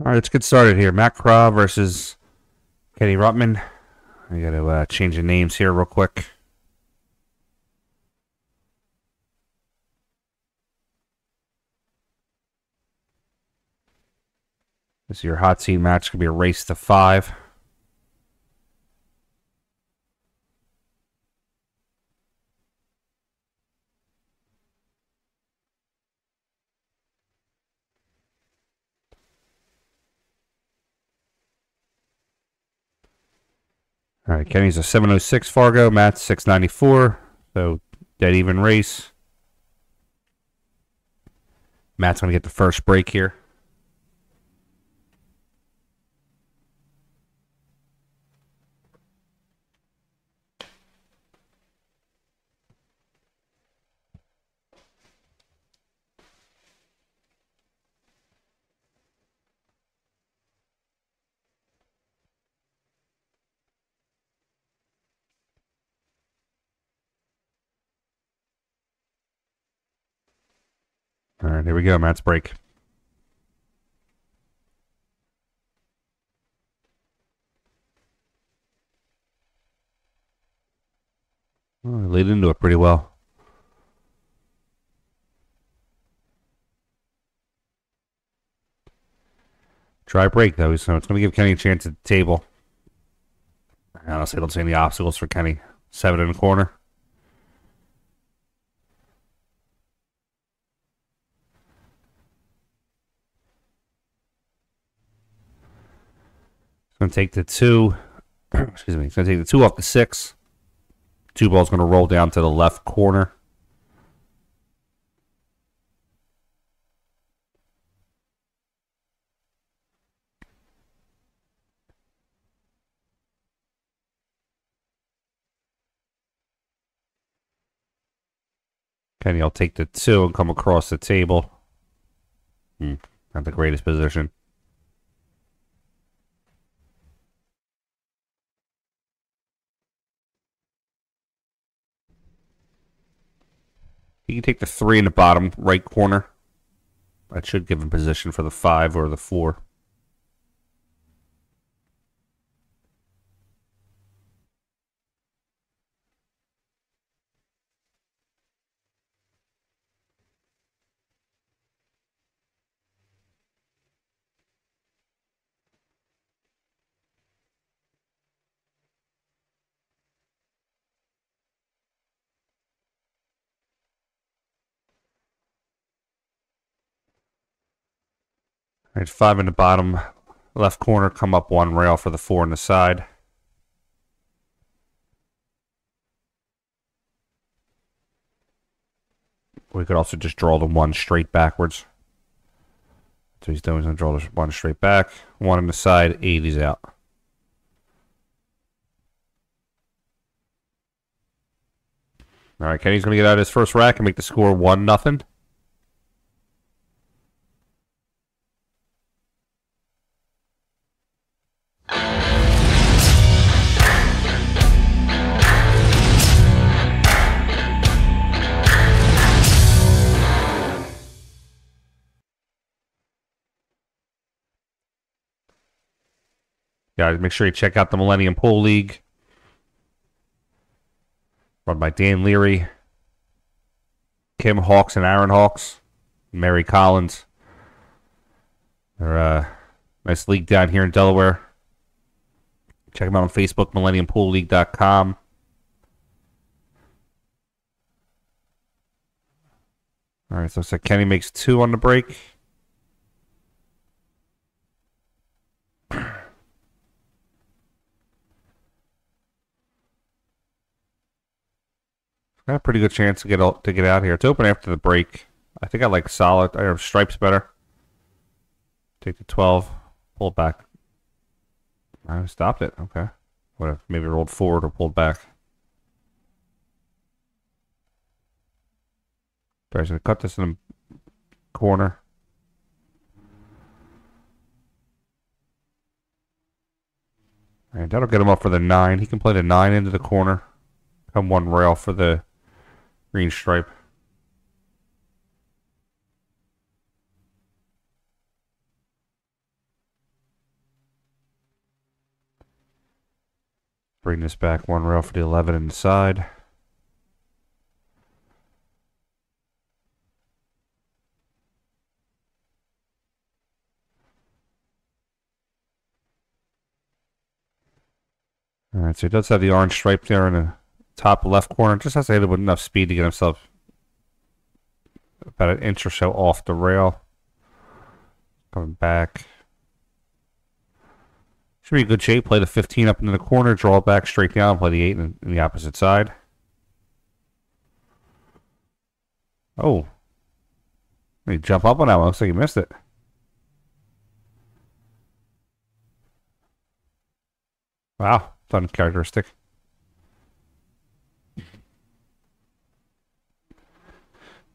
All right, let's get started here. Matt Krah versus Kenny Rutman. I got to change the names here real quick. This is your hot seat match. It's going to be a race to 5. All right, Kenny's a 706 Fargo. Matt's 694. So dead even race. Matt's going to get the first break here. All right, here we go. Matt's break. Oh, laid into it pretty well. Dry break, though, so it's going to give Kenny a chance at the table. I honestly don't see any obstacles for Kenny. 7 in the corner. He's going to take the 2. Excuse me. He's going to take the 2 off the 6. 2 ball's going to roll down to the left corner. Kenny will take the 2 and come across the table. Not the greatest position. He can take the 3 in the bottom right corner. That should give him position for the 5 or the 4. All right, 5 in the bottom left corner, come up 1 rail for the 4 on the side. We could also just draw the 1 straight backwards. So he's doing, he's going to draw the 1 straight back. 1 on the side, 8, he's out. All right, Kenny's going to get out his first rack and make the score 1-0. Guys, make sure you check out the Millennium Pool League. Run by Dan Leary, Kim Hawks and Aaron Hawks, Mary Collins. They're a nice league down here in Delaware. Check them out on Facebook, MillenniumPoolLeague.com. All right, so looks like Kenny makes 2 on the break. Got a pretty good chance to get out here. It's open after the break. I think I like solid. I have stripes better. Take the 12, pull it back. I stopped it. Okay. Would have maybe rolled forward or pulled back. But I'm going to cut this in the corner. And that'll get him up for the 9. He can play the 9 into the corner. Come 1 rail for the green stripe. Bring this back one rail for the 11 inside. Alright, so he does have the orange stripe there in the top left corner. Just has to hit it with enough speed to get himself about an inch or so off the rail. Coming back. Should be in good shape. Play the 15 up into the corner, draw it back straight down, play the 8 in the opposite side. Oh. He jump up on that one. Looks like he missed it. Wow. It's uncharacteristic.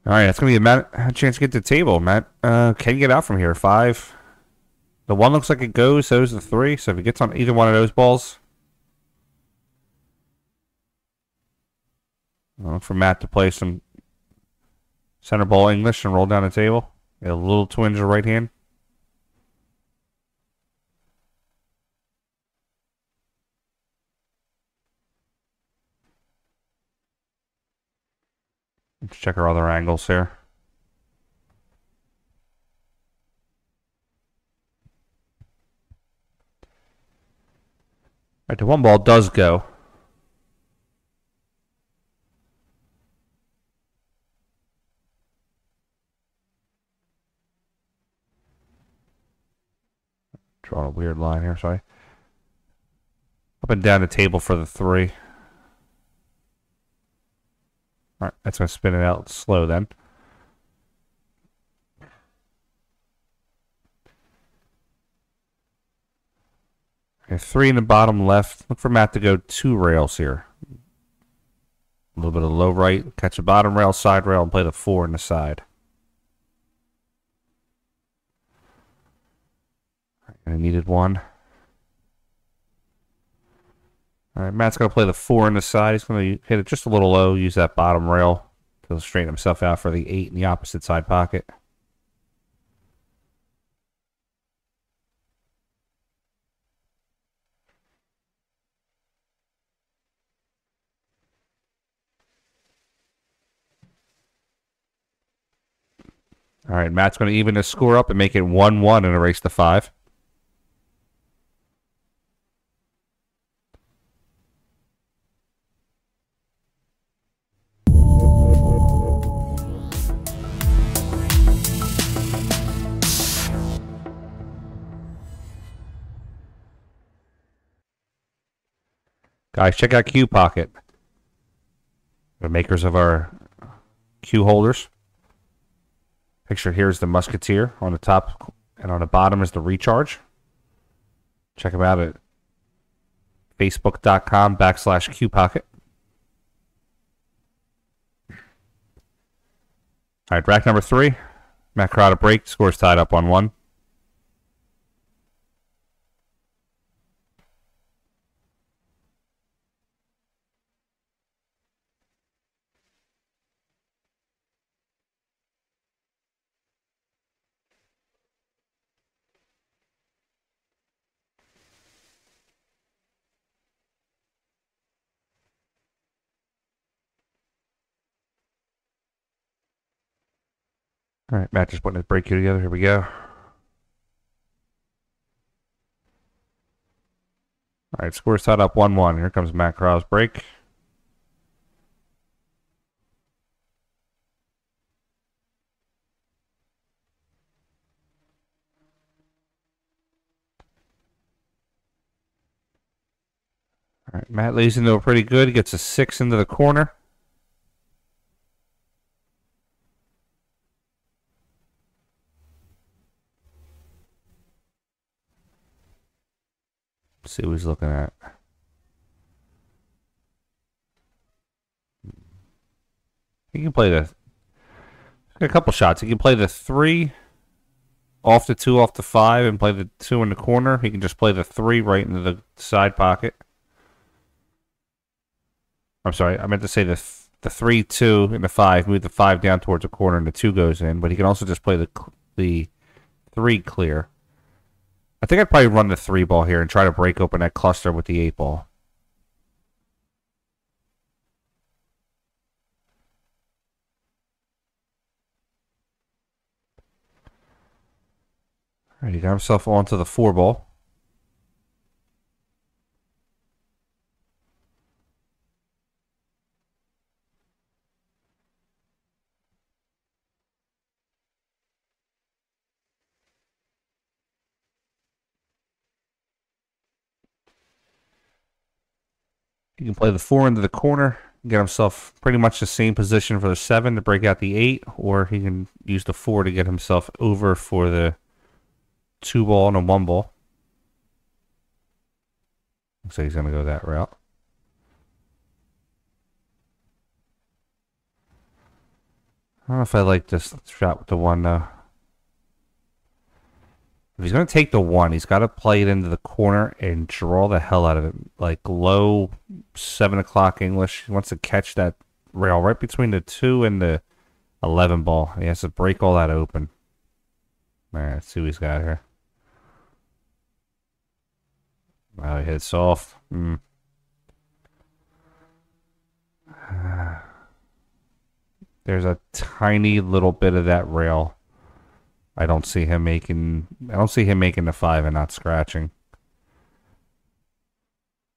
All right, that's going to be a chance to get to the table. Matt, can you get out from here? 5. The 1 looks like it goes, so is the 3. So if he gets on either one of those balls. I'll look for Matt to play some center ball English and roll down the table. Get a little twinge of right hand. Let's check our other angles here. All right, the 1 ball does go. Drawing a weird line here, sorry. Up and down the table for the 3. Alright, that's going to spin it out slow then. Okay, 3 in the bottom left. Look for Matt to go 2 rails here. A little bit of low right. Catch the bottom rail, side rail, and play the 4 in the side. I needed 1. Alright, Matt's going to play the 4 in the side. He's going to hit it just a little low, use that bottom rail to straighten himself out for the 8 in the opposite side pocket. Alright, Matt's going to even his score up and make it 1-1 and erase the 5. Guys, check out Q Pocket. The makers of our Q holders. Picture here is the Musketeer on the top, and on the bottom is the Recharge. Check them out at facebook.com/Q Pocket. All right, rack number 3. Matt Krah to break. Scores tied up 1-1. All right, Matt just putting his break cue together. Here we go. All right, scores tied up 1-1. Here comes Matt Krah's break. All right, Matt lays into it pretty good. He gets a 6 into the corner. Let's see what he's looking at. He can play a couple shots. He can play the 3 off the 2 off the 5 and play the 2 in the corner. He can just play the 3 right into the side pocket. I'm sorry, I meant to say the 3-2 and the 5. Move the 5 down towards the corner and the 2 goes in. But he can also just play the 3 clear. I think I'd probably run the 3 ball here and try to break open that cluster with the 8 ball. All right, he got himself onto the 4-ball. He can play the 4 into the corner, get himself pretty much the same position for the 7 to break out the 8, or he can use the 4 to get himself over for the 2-ball and a 1-ball. Looks like he's going to go that route. I don't know if I like this shot with the 1, though. If he's going to take the 1, he's got to play it into the corner and draw the hell out of it. Like low 7 o'clock English. He wants to catch that rail right between the 2 and the 11 ball. He has to break all that open. All right, let's see what he's got here. Wow, he hit it soft. There's a tiny little bit of that rail. I don't see him making the 5 and not scratching.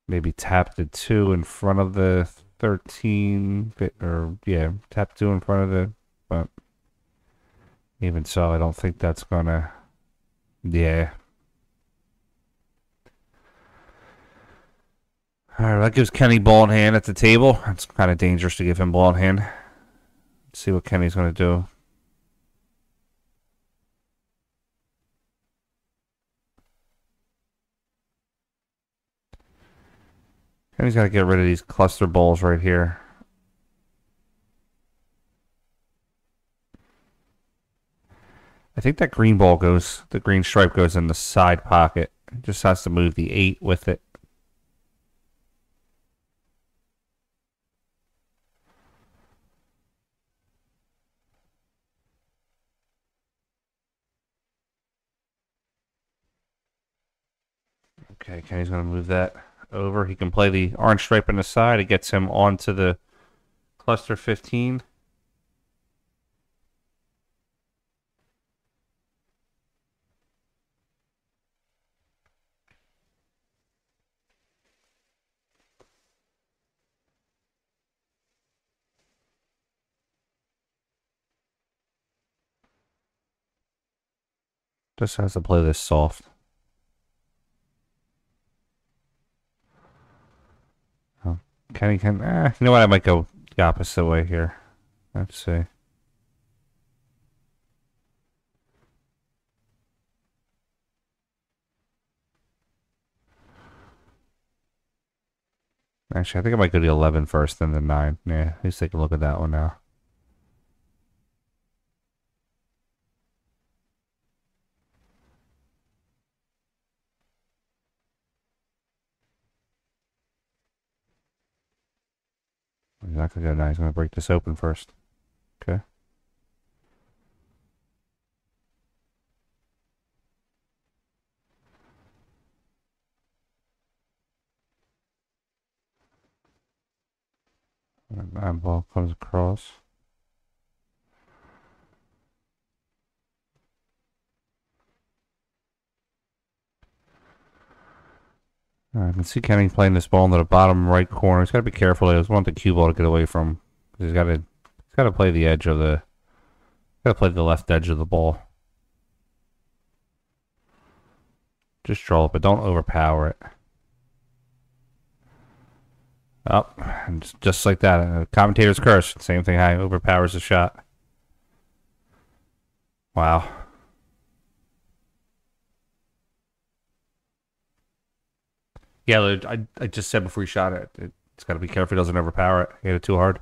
Maybe tap the 2 in front of the 13, or yeah, tap 2 in front of the, but even so, I don't think that's gonna, yeah. Alright, that gives Kenny ball in hand at the table. It's kind of dangerous to give him ball in hand. Let's see what Kenny's gonna do. And he's got to get rid of these cluster balls right here. I think that green ball goes, the green stripe goes in the side pocket. It just has to move the 8 with it. Okay, Kenny's going to move that over. He can play the orange stripe on the side. It gets him onto the cluster 15. Just has to play this soft. Kenny can, you know what? I might go the opposite way here. Let's see. Actually, I think I might go to the 11 first, then the 9. Yeah, let's take a look at that one now. He's not going to go 9. He's going to break this open first. Okay. And 9 ball comes across. I can see Kenny playing this ball into the bottom right corner. He's got to be careful. He doesn't want the cue ball to get away from. He's got to play the edge of the. Got to play the left edge of the ball. Just draw it, but don't overpower it. Up, and just like that. Commentator's curse. Same thing. High overpowers the shot. Wow. Yeah, I just said before he shot it, it's got to be careful he doesn't overpower it. He hit it too hard.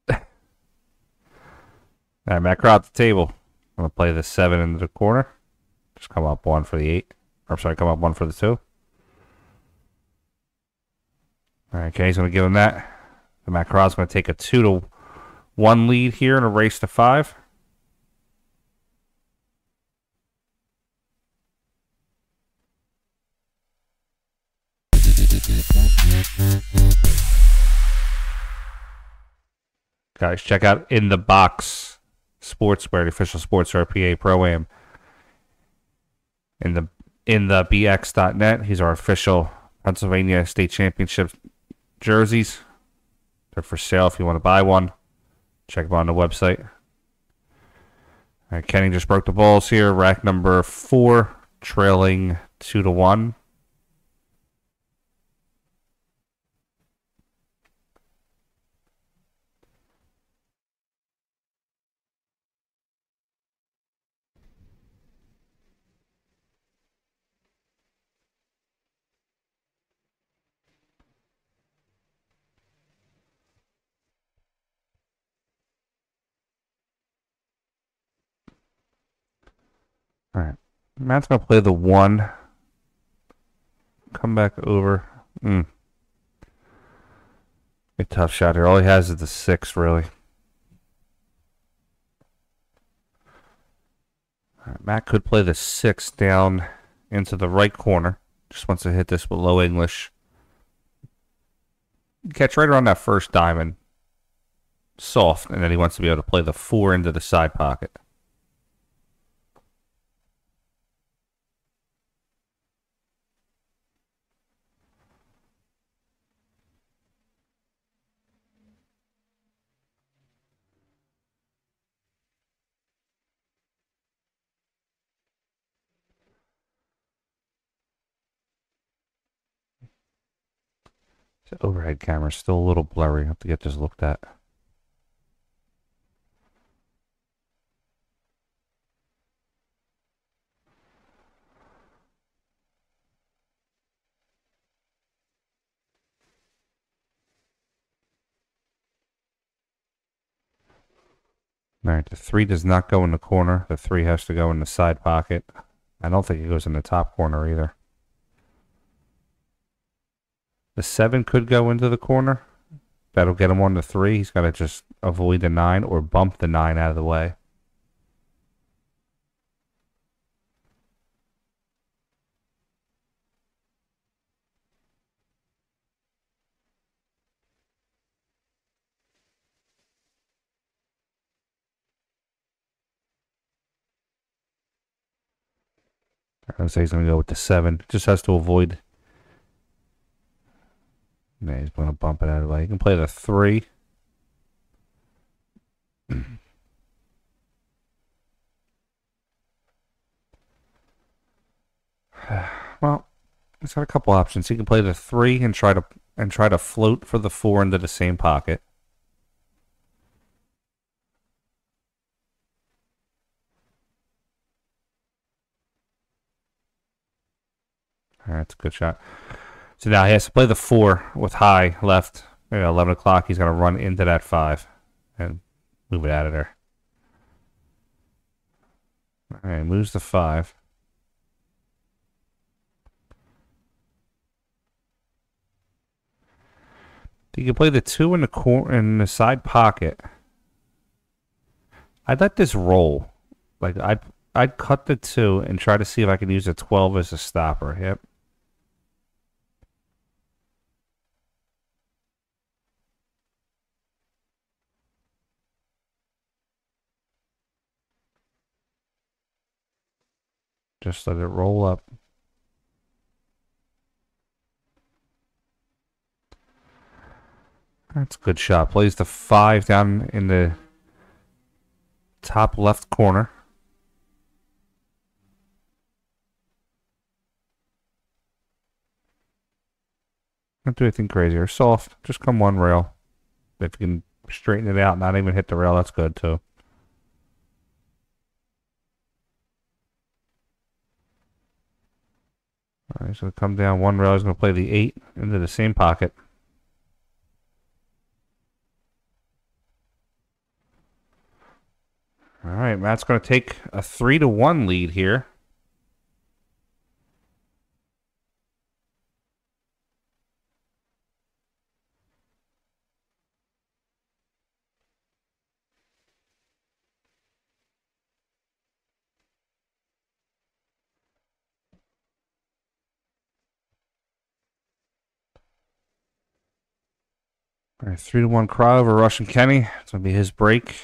All right, Matt Krah at the table. I'm going to play the 7 into the corner. Just come up 1 for the 8. Or, sorry, come up 1 for the 2. All right, Kenny's going to give him that. So Matt Krah's going to take a 2-1 lead here in a race to 5. Guys, check out InTheBox Sportswear, the official Sportswear PA Pro-Am. In the BX.net, he's our official Pennsylvania State Championship jerseys. They're for sale if you want to buy one. Check them out on the website. All right, Kenny just broke the balls here. Rack number 4, trailing 2-1. All right, Matt's gonna play the 1. Come back over. A tough shot here. All he has is the 6, really. All right, Matt could play the 6 down into the right corner. Just wants to hit this with low English. Catch right around that first diamond. Soft, and then he wants to be able to play the 4 into the side pocket. The overhead camera is still a little blurry. I have to get this looked at. Alright, the 3 does not go in the corner. The 3 has to go in the side pocket. I don't think it goes in the top corner either. The 7 could go into the corner. That'll get him on the 3. He's got to just avoid the 9 or bump the 9 out of the way. I would say he's going to go with the 7. Just has to avoid. Yeah, he's going to bump it out of the way. He can play the 3. Well, he's got a couple options. He can play the 3 and try to float for the 4 into the same pocket. All right, that's a good shot. So now he has to play the 4 with high left. 11 o'clock, he's going to run into that 5 and move it out of there. All right, moves the 5. You can play the 2 in the side pocket. I'd let this roll. Like I'd cut the 2 and try to see if I could use a 12 as a stopper. Yep. Just let it roll up. That's a good shot. Plays the 5 down in the top left corner. Don't do anything crazy or soft. Just come one rail. If you can straighten it out, not even hit the rail, that's good too. All right, he's going to come down one rail. He's going to play the 8 into the same pocket. All right, Matt's going to take a 3-1 lead here. All right, 3-1 Krah over Russian Kenny. It's going to be his break.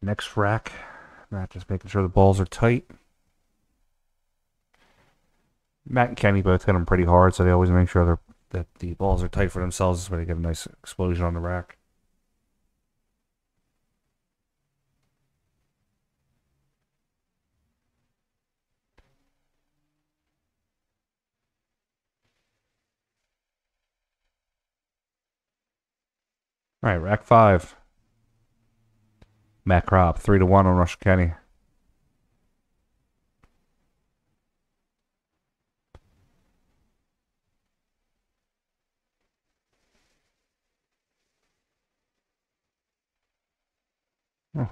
next rack. Matt just making sure the balls are tight. Matt and Kenny both hit them pretty hard, so they always make sure that the balls are tight for themselves so they get a nice explosion on the rack. All right, rack 5. Matt Krah, 3-1 on Rush Kenny.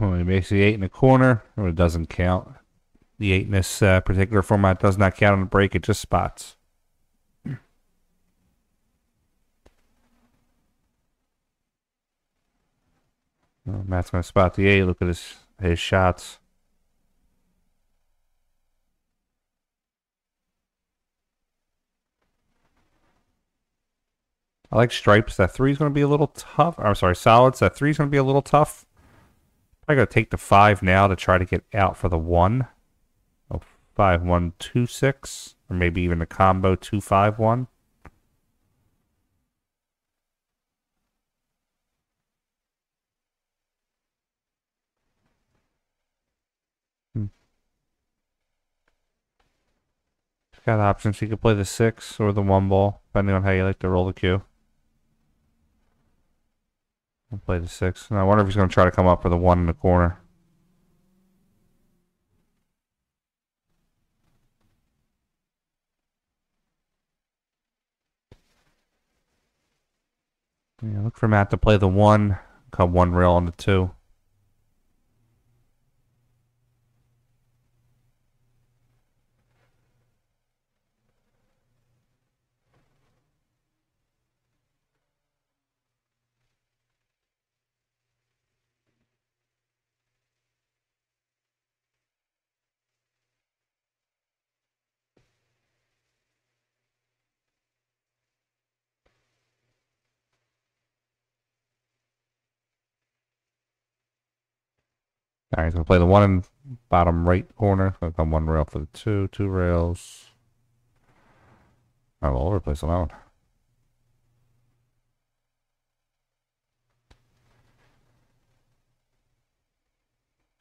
Oh, he makes the 8 in the corner, or it doesn't count. The 8 in this particular format does not count on the break, it just spots. Well, Matt's going to spot the 8. Look at his shots. I like stripes. That 3 is going to be a little tough. I'm sorry, solids. That 3 is going to be a little tough. I got to take the 5 now to try to get out for the 1. Oh, 5, 1, 2, 6. Or maybe even a combo 2, 5, 1. Got options. You could play the 6 or the 1 ball, depending on how you like to roll the cue. I'll play the 6. And I wonder if he's going to try to come up for the 1 in the corner. Yeah, look for Matt to play the 1. Come 1 rail on the 2. Alright, he's going to play the 1 in bottom right corner. Going to come 1 rail for the 2. 2 rails. Alright, well, I'll replace on that one.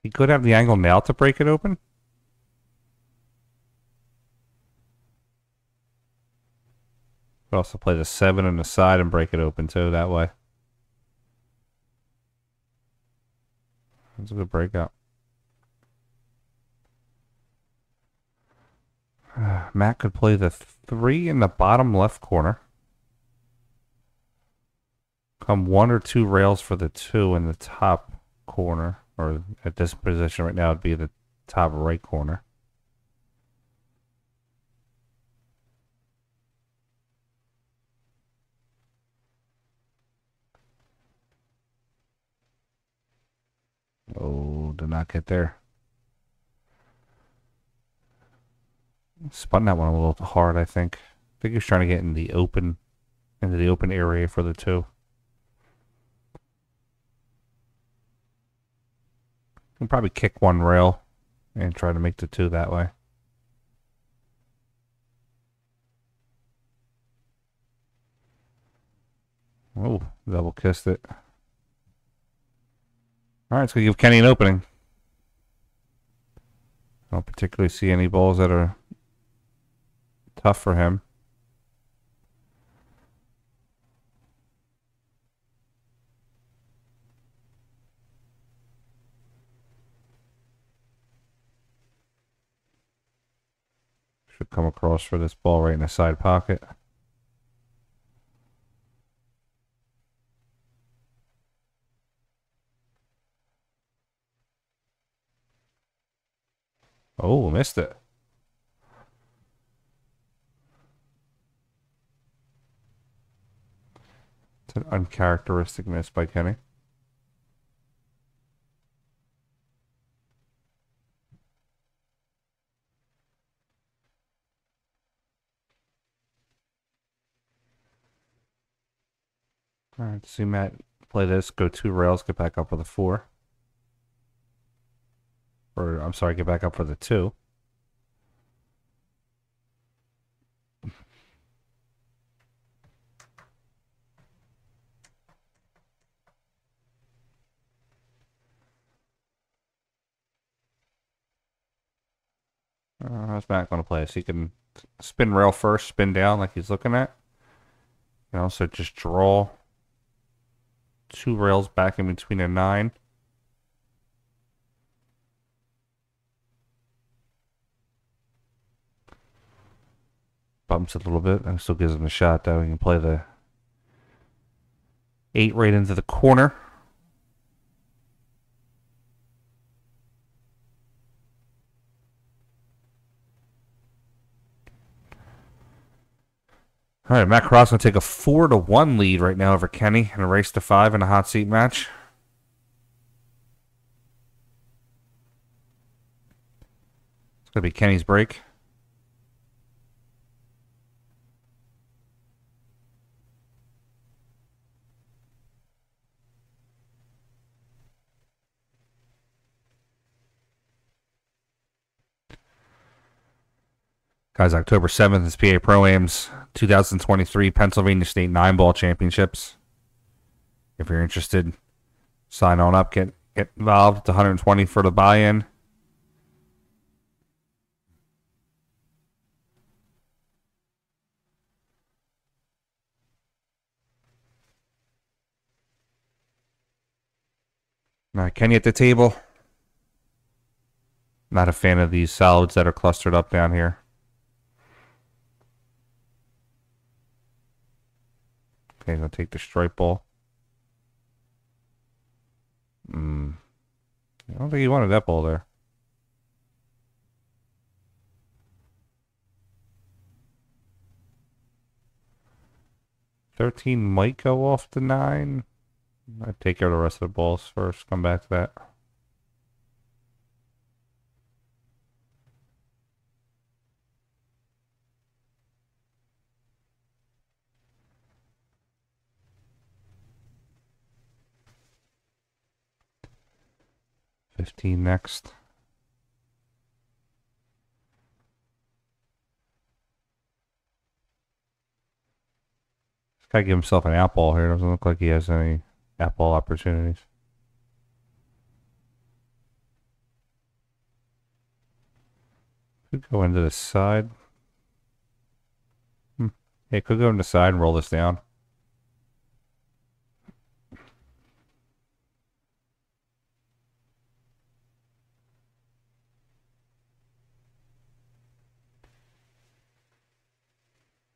He could have the angle now to break it open. Could also play the 7 on the side and break it open too that way. That's a good breakout. Matt could play the 3 in the bottom left corner. Come 1 or 2 rails for the 2 in the top corner. Or at this position right now, it'd be the top right corner. Oh, did not get there. Spun that one a little hard, I think. I think he was trying to get in the open, into the open area for the 2. Can probably kick 1 rail and try to make the 2 that way. Oh, double kissed it. Alright, it's going to give Kenny an opening. I don't particularly see any balls that are tough for him. Should come across for this ball right in the side pocket. Oh, missed it. It's an uncharacteristic miss by Kenny. Alright, see Matt play this, go 2 rails, get back up with a 4. Or, I'm sorry, get back up for the 2. How's Matt going to play? So he can spin rail first, spin down like he's looking at. And also just draw 2 rails back in between a 9. Bumps it a little bit. And still gives him a shot, though. He can play the 8 right into the corner. All right, Matt Krah's going to take a 4-1 lead right now over Kenny in a race to 5 in a hot seat match. It's going to be Kenny's break. Guys, October 7th is PA Pro-Am's 2023 Pennsylvania State 9-Ball Championships. If you're interested, sign on up, get involved. It's $120 for the buy-in. All right, Kenny at the table. Not a fan of these solids that are clustered up down here. Okay, gonna take the stripe ball. I don't think he wanted that ball there. $13 might go off the 9. I'd take care of the rest of the balls first. Come back to that. $15 next. This guy give himself an out ball here. Doesn't look like he has any out ball opportunities. Could go into the side. Yeah, could go into the side and roll this down.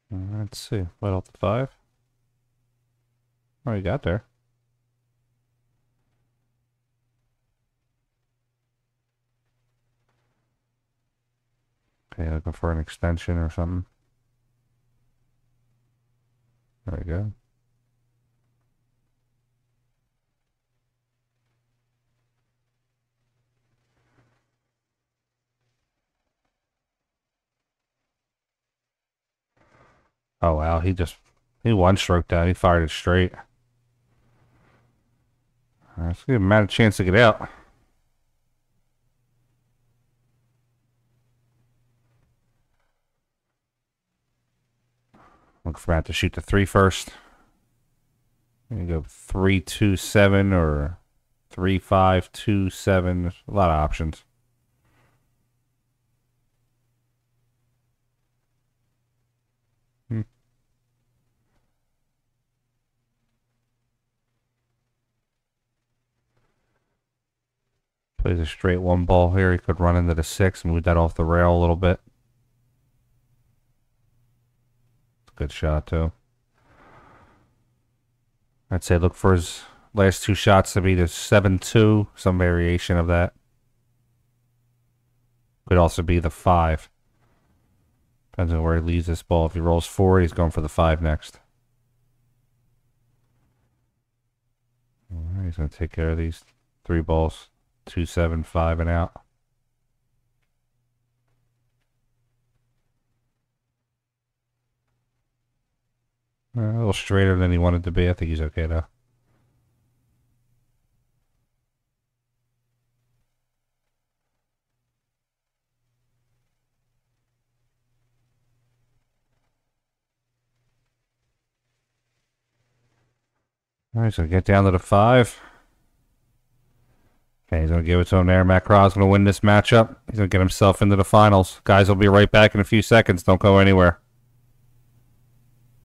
Let's see. Light off the 5. Oh, you got there. Okay, looking for an extension or something. There we go. Oh, wow. He one-stroked that. He fired it straight. Let's give him a chance to get out. Look for Matt to shoot the 3 first. You go 3-2-7 or 3-5-2-7. There's a lot of options. Plays a straight 1 ball here. He could run into the 6 and move that off the rail a little bit. It's a good shot, too. I'd say look for his last 2 shots to be the 7-2, some variation of that. Could also be the 5. Depends on where he leaves this ball. If he rolls 4, he's going for the 5 next. All right, he's going to take care of these 3 balls. 2, 7, 5, and out. A little straighter than he wanted to be. I think he's okay, though. All right, so get down to the 5. Okay, he's going to give it to him there. Matt Krah's going to win this matchup. He's going to get himself into the finals. Guys, will be right back in a few seconds. Don't go anywhere.